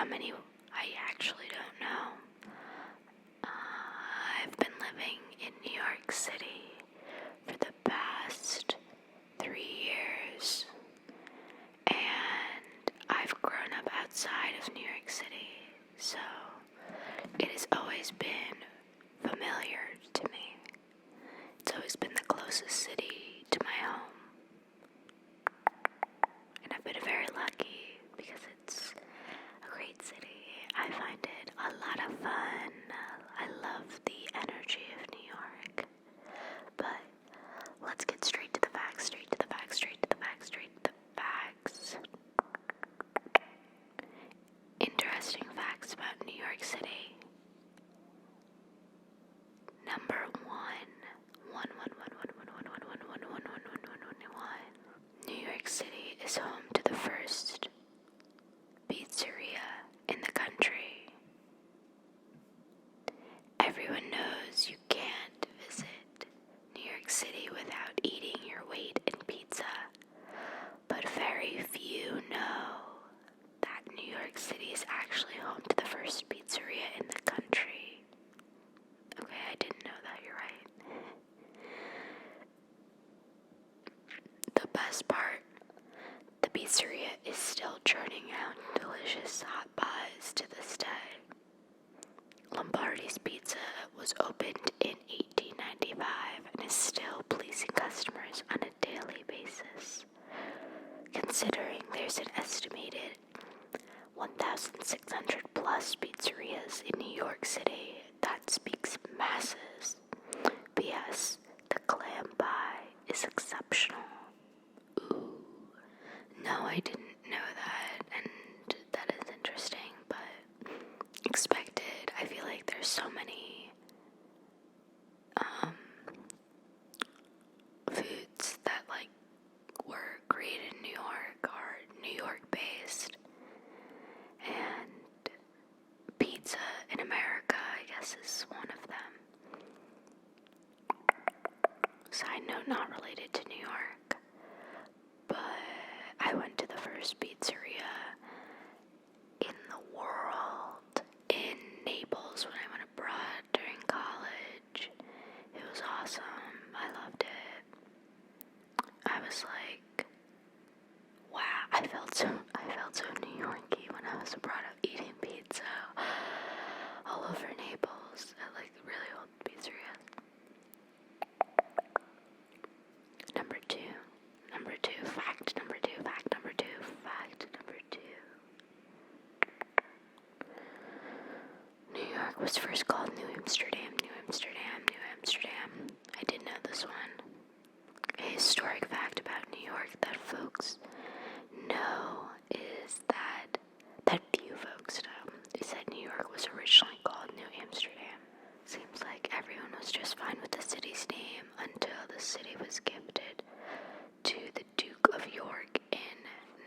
how many, I actually don't know. I've been living in New York City for the past 3 years, and I've grown up outside of New York City, so it has always been familiar to me. It's always been the closest city to my home, and I've been very lucky because it's a great city. I find it a lot of fun. I love the energy of New York. But let's get straight to the facts. Interesting facts about New York City. Number one. New York City is home to the first pizzeria in the country. Everyone knows you can't visit New York City without eating your weight in pizza, but very few know that New York City is actually home to the first pizzeria in the country. Okay, I didn't know that, you're right. The best part, the pizzeria is still churning out delicious hot pies to this day. Lombardi's Pizza was opened in 1895 and is still pleasing customers on a daily basis. Considering there's an estimated 1,600 plus pizzerias in New York City, that speaks masses. P.S. The clam pie is exceptional. Ooh. No, I didn't know that, and that is interesting, but expected. I feel like there's so many foods that were created in New York or New York based, and pizza in America, I guess, is one of them. Side note, not related to New York, but I went to the first pizzeria in the world in Naples when I went abroad during college. It was awesome. I loved it. I was like, wow, I felt so New Yorky when I was abroad eating pizza all over Naples at really old pizzerias. Number two, fact number two. New York was first called New Amsterdam. I did know this one. A historic fact about New York that folks know is that few folks know is that New York was originally called New Amsterdam. Seems like everyone was just fine with the city's name until the city was gifted to the Duke of York in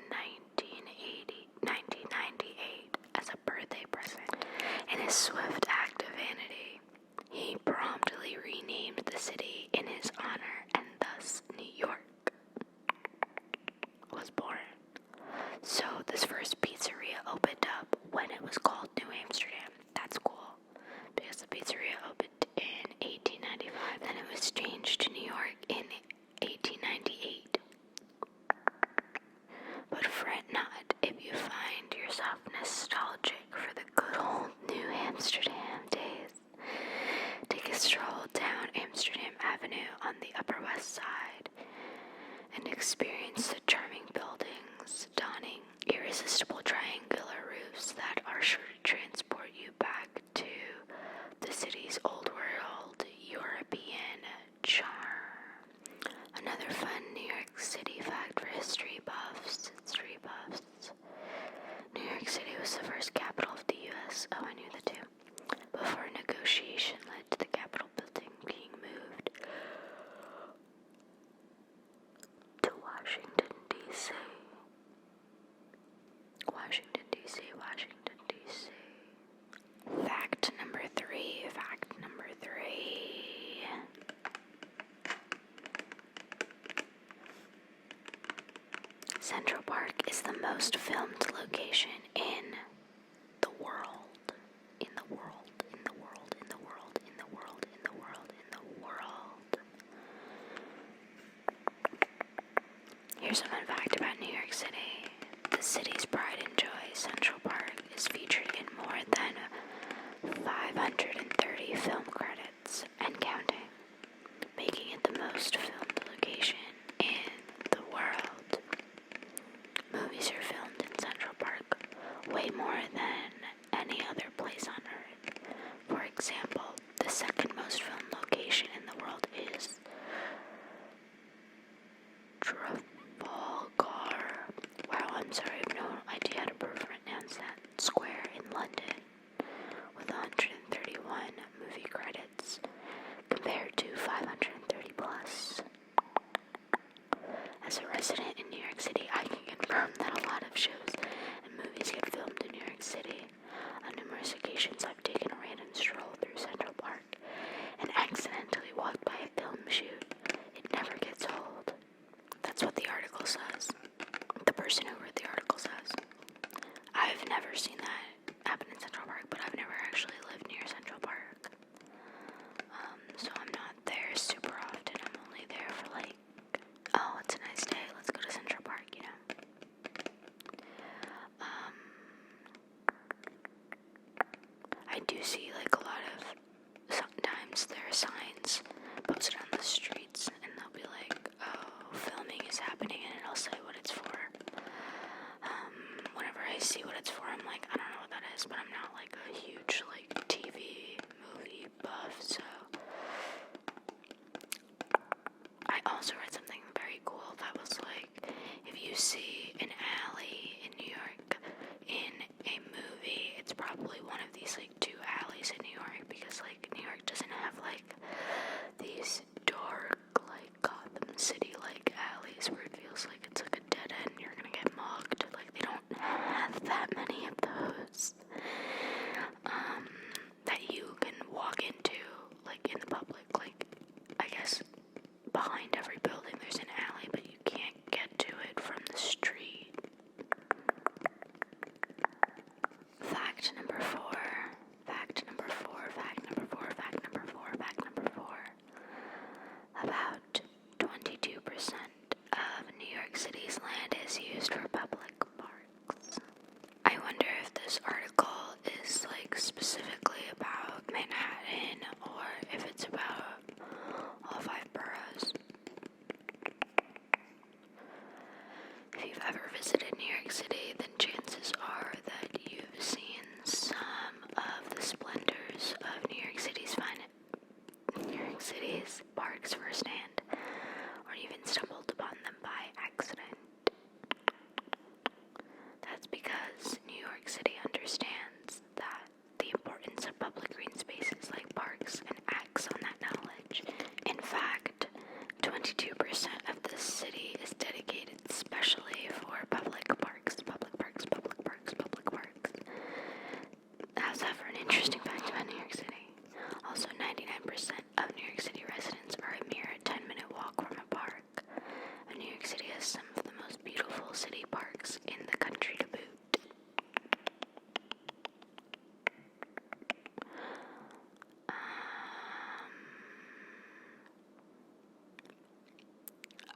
1998 as a birthday present. In his swift act of vanity, he promptly renamed the city in his honor, and thus New York was born. So this first pizzeria opened up when it was called New Amsterdam. That's cool, because the pizzeria opened in 1895, then it was changed to New York in 1898. But fret not if you find yourself nostalgic for the good old New Amsterdam days. Take a stroll down Amsterdam Avenue on the Upper West Side and experience the charming buildings donning irresistible triangular roofs that are sure to transport you back to the city's old world European charm. Another fun New York City fact for history buffs. New York City was the first capital of the U.S. Oh, I knew that too. Before negotiation led to the Capitol building being moved to Washington, D.C. Fact number three. Central Park is the most filmed location in Here's a fun fact about New York City. The city's pride and joy, Central Park, is featured in more than 530 film credits and counting, making it the most filmed location in the world. Movies are filmed in Central Park way more than any other place on Earth. For example, the second most filmed location in the world is Trafalgar. Wow, I'm sorry, I have no idea how to pronounce that square in London, with 131 movie credits compared to 530 plus. As a resident in New York City, I can confirm that a lot of shows and movies get filmed in New York City. On numerous occasions, I've taken a random stroll through Central Park and accidentally walked by a film shoot. It never gets old. That's what the article says. The person who wrote the article says. I've never seen that happen in Central Park, but I've never actually lived near Central Park. So I'm not there super often. I'm only there for like, oh, it's a nice day, let's go to Central Park, you know. I do see like a lot of, sometimes there are signs posted on the streets and they'll be like, oh, filming is happening, and it'll say what it's for. Whenever I see what it's for, I'm like, I don't know what that is, but I'm not like a huge like TV movie buff, so I also read something very cool that was like, if you see an alley in New York in a movie, it's probably one of these like two alleys in New York, because like New York doesn't have like these dark like Gotham City like alleys where it feels like it's like a dead end, you're gonna get mugged. Like they don't have that many of those that you can walk into like in the public. Like I guess behind every building there's an alley, but you can't get to it from the street. Fact number four. About 22% of New York City's land is used for public parks. I wonder if this article is like specifically about Manhattan or if it's about all 5 boroughs. If you've ever visited New York City, then chances are that you've seen some of the splendors of New York City's parks firsthand, or even stumbled upon them by accident. That's because New York City understands that the importance of public green spaces like parks and acts on that knowledge. In fact, 22% of the city is dedicated specially for public parks. How's that for an interesting fact about New York City? Also, 99% of New York City residents are a mere 10-minute walk from a park. And New York City has some of the most beautiful city parks in the country to boot.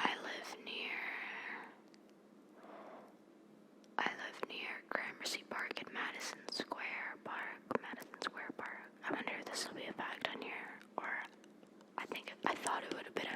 I live near Gramercy Park and Madison Square Park. I wonder if this will be a fact on here, or I thought it would have been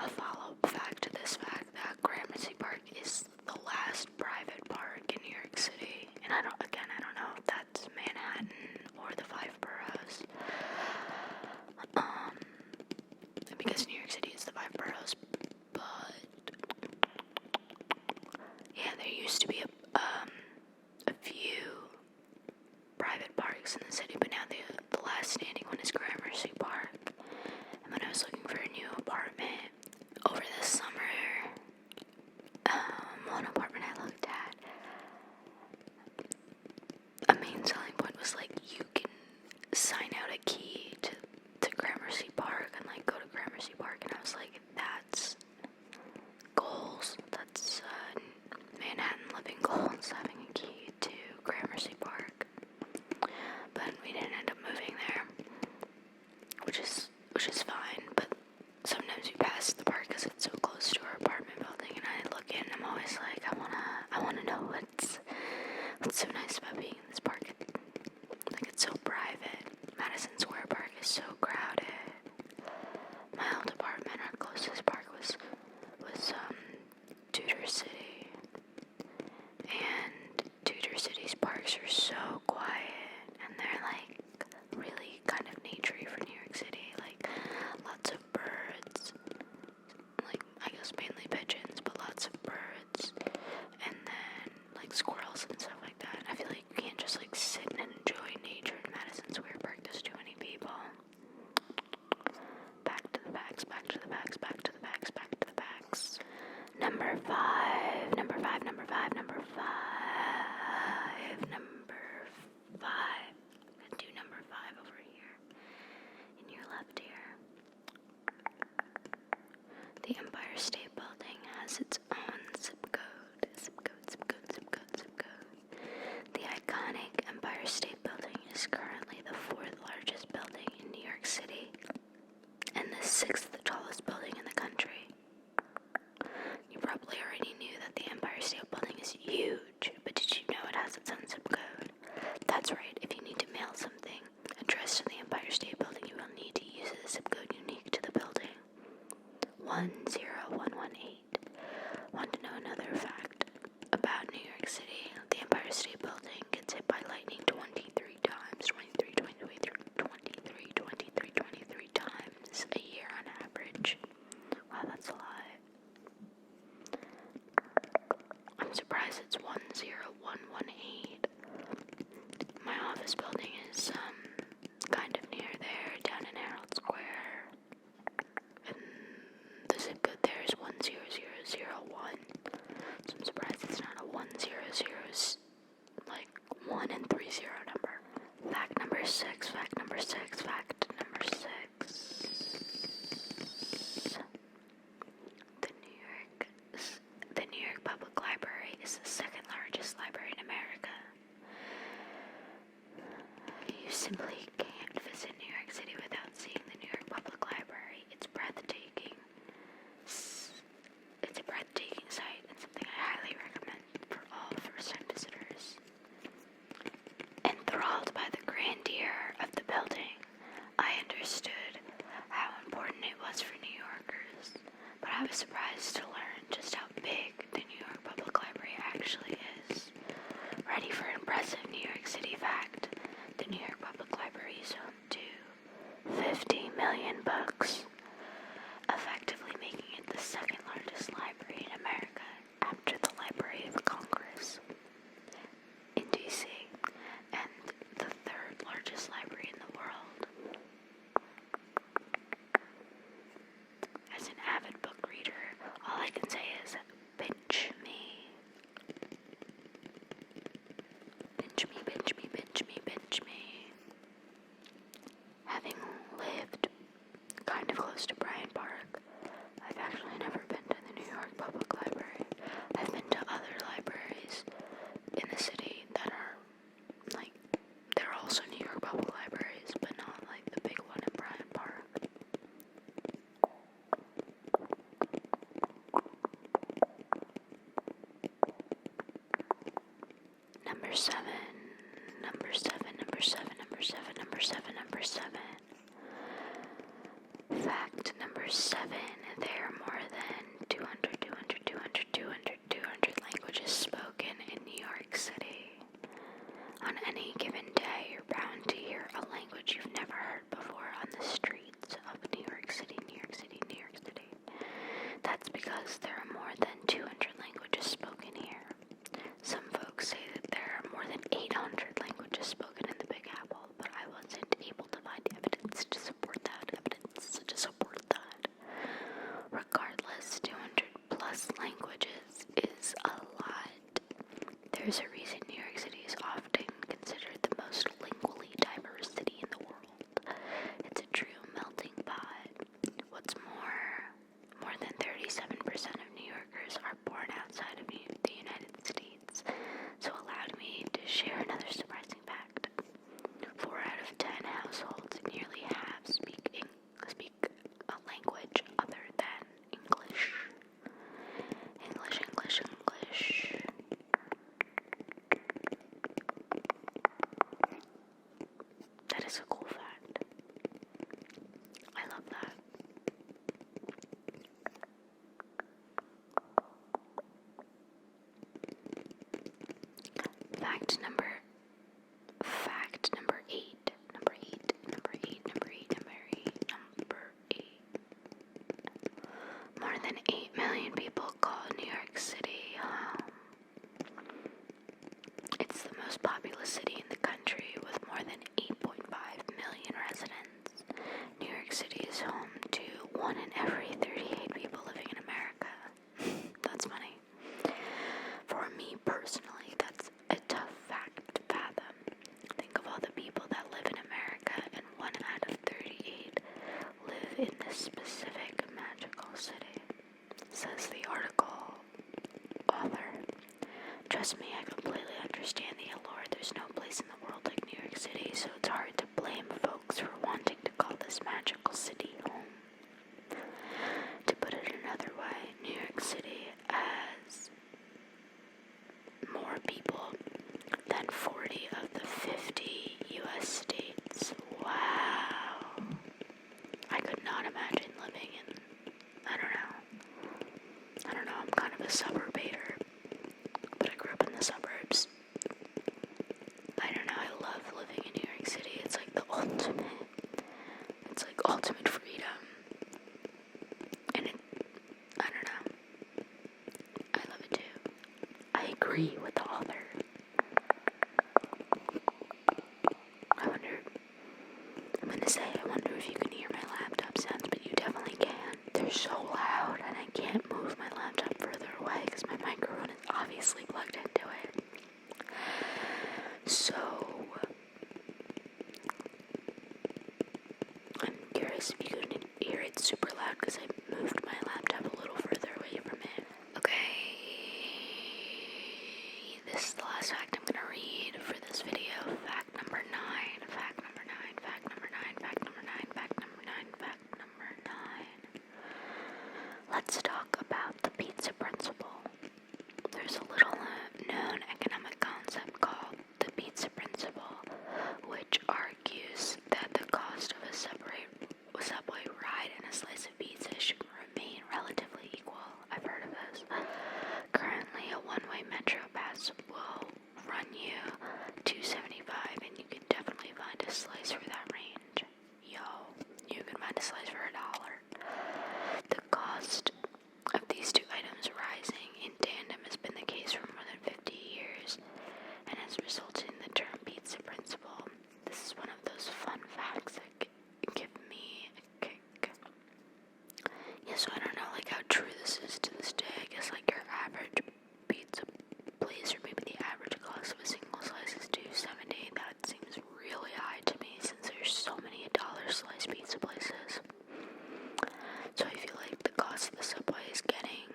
a follow-up fact to this fact that Gramercy Park is the last private park in New York City. And I don't know if that's Manhattan or the 5 boroughs. Because New York City is the 5 boroughs, but yeah, there used to be a few private parks in the city, but now the last standing one is Gramercy Park. And when I was looking for a new apartment over the summer, one apartment I looked at, a main selling point was like you can sign out a key to Gramercy Park and like go to Gramercy Park, and I was like, that's goals. That's Manhattan living goals, having a key to Gramercy Park. But we didn't end up moving there, which is fine. But sometimes we pass the park because it's so close to our apartment building, and I look Number five. Number five. I'm gonna do number 5 over here in your left ear. The Empire State Building has its own zip code. The iconic Empire State Building is currently the 4th largest building in New York City and the 6th tallest building in the country. You probably already knew that the Empire State Building is huge, but did you know it has its own zip code? That's right, if you need to mail something addressed to the Empire State Building, you will need to use a zip code unique to the building. 10118. Want to know another fact about New York City? The Empire State Building gets hit by lightning 23 times. 23 times a year on average. Wow, that's a lot. I'm surprised it's 10118. My office building is kind of near there, down in Herald Square. And the zip code there is 10001. So I'm surprised it's not a 100, like 1 and 30 number. Fact number 6. The New York Public Library is the 2nd largest library in America. You simply can't visit New York City without seeing the New York Public Library. It's breathtaking. It's a breathtaking sight and something I highly recommend for all first-time visitors. Enthralled by the grandeur of the building, I understood how important it was for New Yorkers, but I was surprised to learn just how big the New York Public Library actually is. Ready for an impressive New York City fact? The New York Public Library is home to 50 million books, effectively making it the 2nd largest library in America after the Library of Congress in D.C. and the 3rd largest library in the world. As an avid book reader, all I can say is pinch me. Having lived kind of close to Bryant Park, I've actually never been to the New York Public Library. I've been to other libraries in the city that are, like, they're also New York Public Libraries, but not like the big one in Bryant Park. Number 7. Fact number 7. There are more than 200 languages spoken in New York City. On any given day, you're bound to hear a language you've never heard before on the streets of New York City. That's because there are more than 200 languages spoken here. Some folks say that there are more than 800 languages spoken in the Big Apple, but I wasn't able to find evidence to support that. Regardless, 200 plus languages is a lot. There's a reason New York City is often considered the most lingually diverse city in the world. It's a true melting pot. What's more than 37% of New Yorkers are born outside of the United States, so allowed me to share another surprising fact. 4 out of 10 households, nearly half, speak a language other than English. That is a cool fact. I love that. Fact number 8. More than 8 million people call New York City home. It's the most populous city in the country with more than 8.5 million residents. New York City is home to 1 in every 38 people living in America. trust me, I completely understand the allure. There's no place in the world like New York City, so it's hard to blame folks for wanting to call this magical city home. To put it another way, New York City has more people than 40 of the 50 U.S. states. Wow. I could not imagine living in, I don't know, I'm kind of a suburbator, but I grew up in the suburbs. I don't know, I love living in New York City. It's like the ultimate freedom. And I don't know, I love it too. I agree with the author. I wonder if you can hear my laptop sounds, but you definitely can. They're so loud, and I can't move my laptop further away because my microphone is obviously plugged into it. So, I'm curious if you can hear it super loud because I moved my laptop a little further away from it. Okay, this is the last fact I'm going to read for this video. Fact number 9. Let's talk about the pizza principle. There's a little known economic concept called the pizza principle, which argues that the cost of a subway ride and a slice of pizza should remain relatively equal. I've heard of this. Currently, a one-way metro pass will run you $2.75, and you can definitely find a slice for that range. You can find a slice for $1. The cost of these two items rising in tandem has been the case for more than 50 years and has resulted in the term pizza principle. This is one of those fun facts that give me a kick. Yeah, so I don't know how true this is to this day. I guess your average pizza place, or maybe the average cost of a single slice is $2.70. That seems really high to me since there's so many $1 slice pizza places. So I feel like the cost of the subway is getting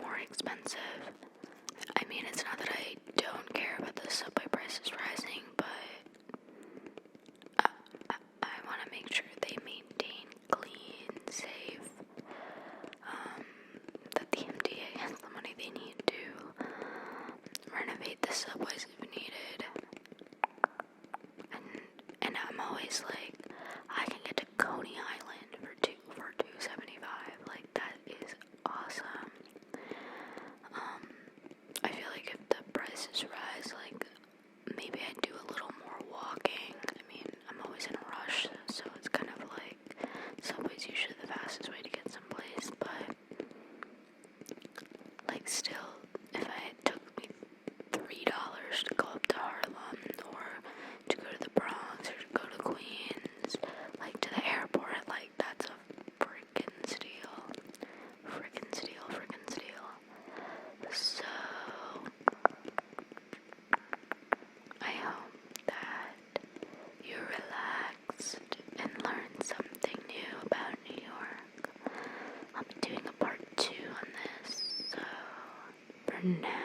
more expensive. I mean, it's not that I don't care about the subway prices rising, but I want to make sure they maintain clean, safe, that the MTA has the money they need to renovate the subways if needed. And I'm always I can get to Coney Island for $2.75. That is awesome. I feel like if the prices rise, maybe I'd do a little more walking. I mean, I'm always in a rush, so it's kind of subway's usually the fastest way to get someplace, but still, if it took me $3 to go up to Harlem, or to go to the Bronx, or to go to Queens, to the airport, that's a freaking steal. So, I hope that you relaxed and learned something new about New York. I'll be doing a part 2 on this, so for now,